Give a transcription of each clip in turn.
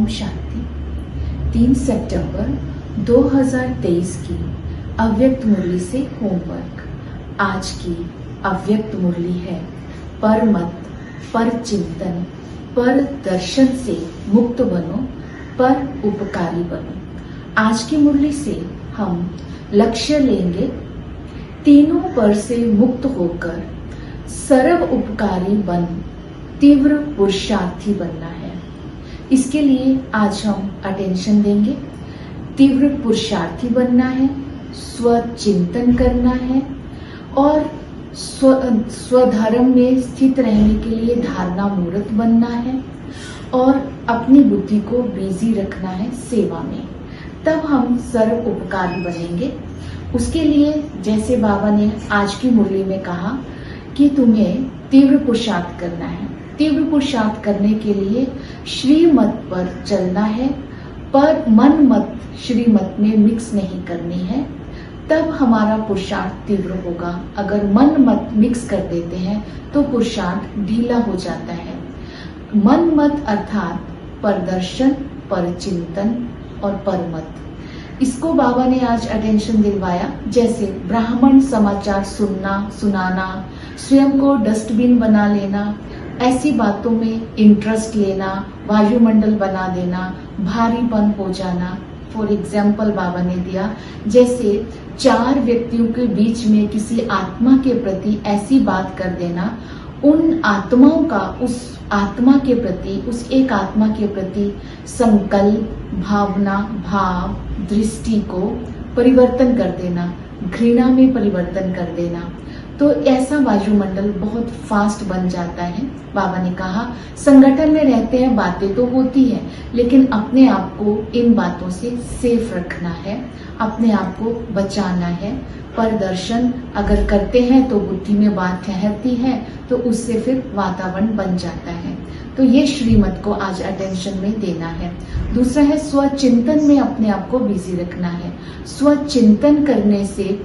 ओम शांति। 3 सितंबर 2023 की अव्यक्त मुरली से होमवर्क। आज की अव्यक्त मुरली है पर मत, पर चिंतन, पर दर्शन से मुक्त बनो, पर उपकारी बनो। आज की मुरली से हम लक्ष्य लेंगे तीनों पर से मुक्त होकर सर्व उपकारी बन तीव्र पुरुषार्थी बनना है। इसके लिए आज हम अटेंशन देंगे। तीव्र पुरुषार्थी बनना है, स्वचिंतन करना है और स्वधर्म में स्थित रहने के लिए धारणा मूर्त बनना है और अपनी बुद्धि को बिजी रखना है सेवा में। तब हम सर्व उपकारी बनेंगे। उसके लिए जैसे बाबा ने आज की मुरली में कहा कि तुम्हें तीव्र पुरुषार्थ करना है। तीव्र पुरुषार्थ करने के लिए श्रीमत पर चलना है, पर मन मत श्रीमत में मिक्स नहीं करनी है। तब हमारा पुरुषार्थ तीव्र होगा। अगर मन मत मिक्स कर देते हैं तो पुरुषार्थ ढीला हो जाता है। मन मत अर्थात परदर्शन, पर चिंतन और परमत। इसको बाबा ने आज अटेंशन दिलवाया। जैसे ब्राह्मण समाचार सुनाना, स्वयं को डस्टबिन बना लेना, ऐसी बातों में इंटरेस्ट लेना, वायुमंडल बना देना, भारीपन हो जाना। फॉर एग्जाम्पल बाबा ने दिया, जैसे 4 व्यक्तियों के बीच में किसी आत्मा के प्रति ऐसी बात कर देना, उन आत्माओं का उस आत्मा के प्रति, उस एक आत्मा के प्रति संकल्प, भावना, भाव, दृष्टि को परिवर्तन कर देना, घृणा में परिवर्तन कर देना। तो ऐसा वायुमंडल बहुत फास्ट बन जाता है। बाबा ने कहा संगठन में रहते हैं, बातें तो होती है, लेकिन अपने आप को इन बातों से सेफ रखना है, अपने आप को बचाना है। परदर्शन अगर करते हैं तो बुद्धि में बात ठहरती है, तो उससे फिर वातावरण बन जाता है। तो ये श्रीमत को आज अटेंशन में देना है। दूसरा है स्वचिंतन में अपने आप को बिजी रखना है। स्वचिंतन करने से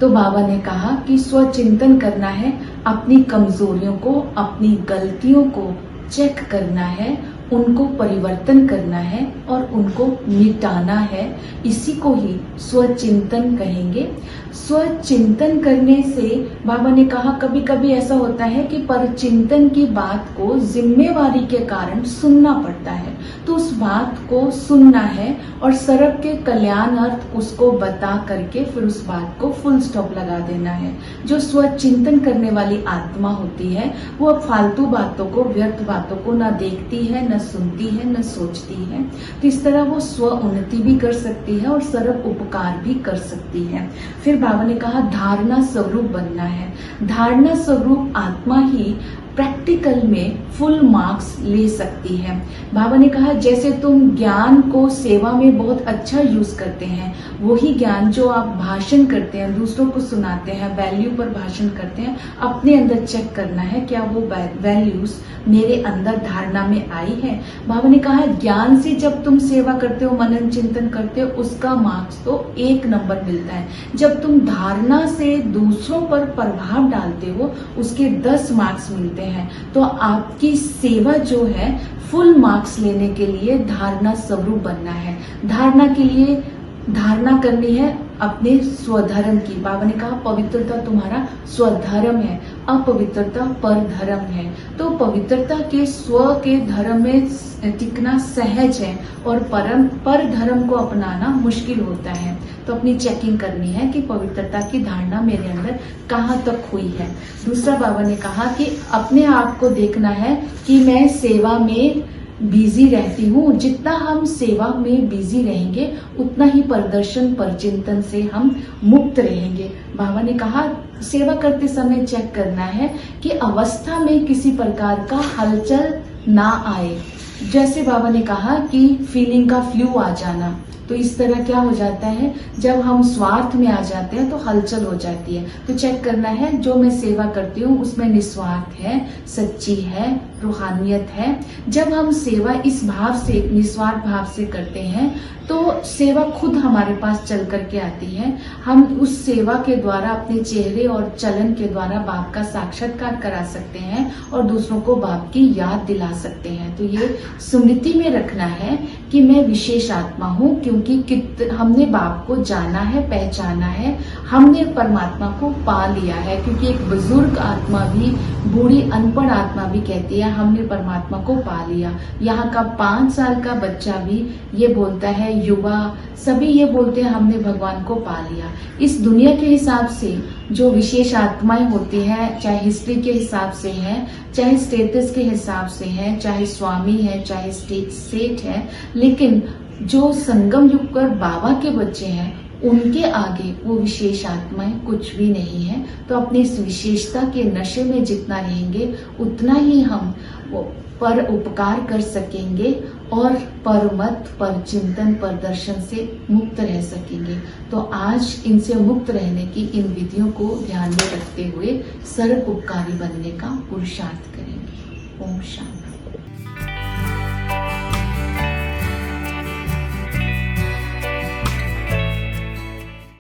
तो बाबा ने कहा कि स्वचिंतन करना है, अपनी कमजोरियों को, अपनी गलतियों को चेक करना है, उनको परिवर्तन करना है और उनको मिटाना है। इसी को ही स्वचिंतन कहेंगे। स्वचिंतन करने से बाबा ने कहा कभी कभी ऐसा होता है कि परचिंतन की बात को जिम्मेवारी के कारण सुनना पड़ता है, तो उस बात को सुनना है और सर्व के कल्याण अर्थ उसको बता करके फिर उस बात को फुल स्टॉप लगा देना है। जो स्वचिंतन करने वाली आत्मा होती है वो फालतू बातों को, व्यर्थ बातों को ना देखती है, न सुनती है, न सोचती है। तो इस तरह वो स्व उन्नति भी कर सकती है और सर्व उपकार भी कर सकती है। फिर बाबा ने कहा धारणा स्वरूप बनना है। धारणा स्वरूप आत्मा ही प्रैक्टिकल में फुल मार्क्स ले सकती है। बाबा ने कहा जैसे तुम ज्ञान को सेवा में बहुत अच्छा यूज करते हैं, वही ज्ञान जो आप भाषण करते हैं, दूसरों को सुनाते हैं, वैल्यू पर भाषण करते हैं, अपने अंदर चेक करना है क्या वो वैल्यूज मेरे अंदर धारणा में आई है। बाबा ने कहा ज्ञान से जब तुम सेवा करते हो, मनन चिंतन करते हो, उसका मार्क्स तो 1 नंबर मिलता है। जब तुम धारणा से दूसरों पर प्रभाव डालते हो, उसके 10 मार्क्स मिलते हैं। तो आपकी सेवा जो है फुल मार्क्स लेने के लिए धारणा स्वरूप बनना है। धारणा के लिए धारणा करनी है अपने स्वधर्म की। बाबा ने कहा पवित्रता तुम्हारा स्वधर्म है, अपवित्रता परधर्म है। तो पवित्रता के स्व के धर्म में टिकना सहज है और पर धर्म को अपनाना मुश्किल होता है। तो अपनी चेकिंग करनी है कि पवित्रता की धारणा मेरे अंदर कहाँ तक हुई है। दूसरा बाबा ने कहा कि अपने आप को देखना है कि मैं सेवा में बिजी रहती हूँ। जितना हम सेवा में बिजी रहेंगे उतना ही प्रदर्शन, परचिंतन से हम मुक्त रहेंगे। बाबा ने कहा सेवा करते समय चेक करना है कि अवस्था में किसी प्रकार का हलचल ना आए। जैसे बाबा ने कहा कि फीलिंग का फ्लू आ जाना, तो इस तरह क्या हो जाता है, जब हम स्वार्थ में आ जाते हैं तो हलचल हो जाती है। तो चेक करना है जो मैं सेवा करती हूँ उसमें निस्वार्थ है, सच्ची है, रूहानियत है। जब हम सेवा इस भाव से, निस्वार्थ भाव से करते हैं तो सेवा खुद हमारे पास चल करके आती है। हम उस सेवा के द्वारा अपने चेहरे और चलन के द्वारा बाप का साक्षात्कार करा सकते हैं और दूसरों को बाप की याद दिला सकते हैं। तो ये स्मृति में रखना है कि मैं विशेष आत्मा हूँ, क्योंकि हमने बाप को जाना है, पहचाना है, हमने परमात्मा को पा लिया है। क्योंकि एक बुजुर्ग आत्मा भी, बूढ़ी अनपढ़ आत्मा भी कहती है हमने परमात्मा को पा लिया। यहाँ का 5 साल का बच्चा भी ये बोलता है, युवा सभी ये बोलते हैं हमने भगवान को पा लिया। इस दुनिया के हिसाब से जो विशेष आत्माएं होती हैं, चाहे हिस्ट्री के हिसाब से हैं, चाहे स्टेटस के हिसाब से हैं, चाहे स्वामी है, चाहे सेठ है, लेकिन जो संगम युग पर बाबा के बच्चे हैं उनके आगे वो विशेष आत्माएं कुछ भी नहीं है। तो अपनी इस विशेषता के नशे में जितना रहेंगे उतना ही हम पर उपकार कर सकेंगे और पर मत, पर चिंतन, पर दर्शन से मुक्त रह सकेंगे। तो आज इनसे मुक्त रहने की इन विधियों को ध्यान में रखते हुए सर्व उपकारी बनने का पुरुषार्थ करेंगे। ओम शांति।